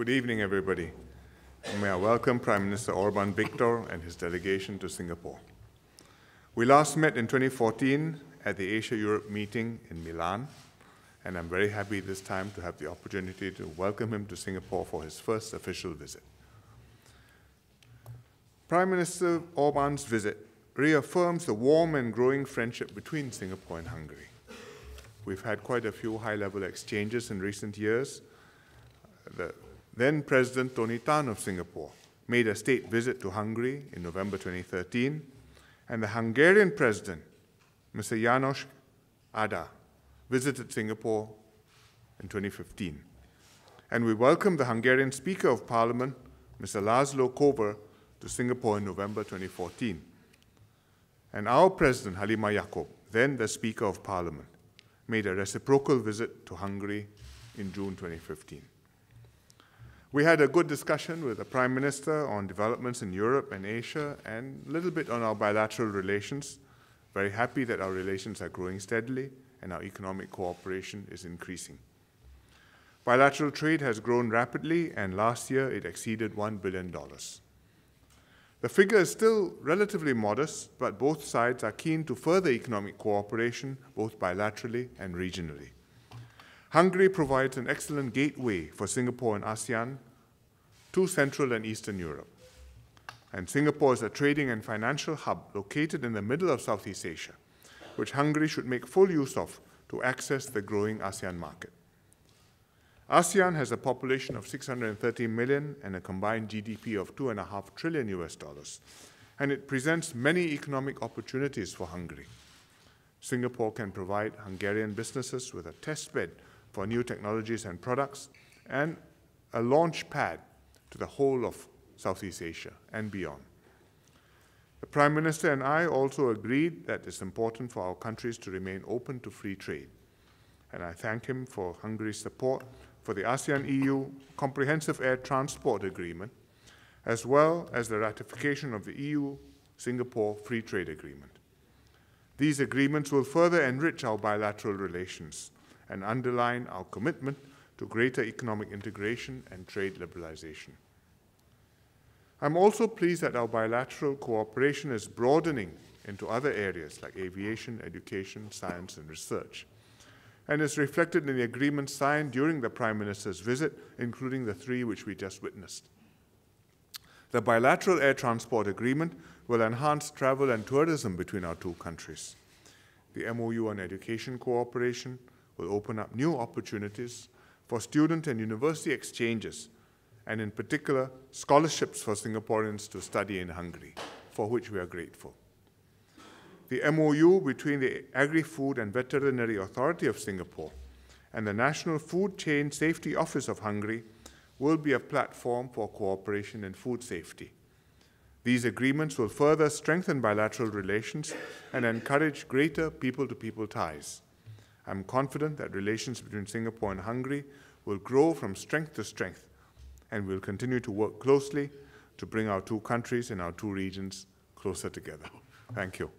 Good evening, everybody. May I welcome Prime Minister Orbán Viktor and his delegation to Singapore. We last met in 2014 at the Asia-Europe meeting in Milan, and I'm very happy this time to have the opportunity to welcome him to Singapore for his first official visit. Prime Minister Orbán's visit reaffirms the warm and growing friendship between Singapore and Hungary. We've had quite a few high-level exchanges in recent years. The then President Tony Tan of Singapore made a state visit to Hungary in November 2013, and the Hungarian President, Mr. János Áder, visited Singapore in 2015. And we welcomed the Hungarian Speaker of Parliament, Mr. László Kövér, to Singapore in November 2014. And our President, Halima Jakab, then the Speaker of Parliament, made a reciprocal visit to Hungary in June 2015. We had a good discussion with the Prime Minister on developments in Europe and Asia and a little bit on our bilateral relations. Very happy that our relations are growing steadily and our economic cooperation is increasing. Bilateral trade has grown rapidly, and last year it exceeded $1 billion. The figure is still relatively modest, but both sides are keen to further economic cooperation, both bilaterally and regionally. Hungary provides an excellent gateway for Singapore and ASEAN to Central and Eastern Europe. And Singapore is a trading and financial hub located in the middle of Southeast Asia, which Hungary should make full use of to access the growing ASEAN market. ASEAN has a population of 630 million and a combined GDP of $2.5 trillion, and it presents many economic opportunities for Hungary. Singapore can provide Hungarian businesses with a test bed for new technologies and products, and a launch pad to the whole of Southeast Asia and beyond. The Prime Minister and I also agreed that it's important for our countries to remain open to free trade, and I thank him for Hungary's support for the ASEAN-EU Comprehensive Air Transport Agreement, as well as the ratification of the EU-Singapore Free Trade Agreement. These agreements will further enrich our bilateral relations and underline our commitment to greater economic integration and trade liberalization. I'm also pleased that our bilateral cooperation is broadening into other areas like aviation, education, science, and research, and is reflected in the agreements signed during the Prime Minister's visit, including the three which we just witnessed. The bilateral air transport agreement will enhance travel and tourism between our two countries. The MOU on education cooperation will open up new opportunities for student and university exchanges, and in particular, scholarships for Singaporeans to study in Hungary, for which we are grateful. The MOU between the Agri-Food and Veterinary Authority of Singapore and the National Food Chain Safety Office of Hungary will be a platform for cooperation in food safety. These agreements will further strengthen bilateral relations and encourage greater people-to-people ties. I'm confident that relations between Singapore and Hungary will grow from strength to strength, and we'll continue to work closely to bring our two countries and our two regions closer together. Thank you.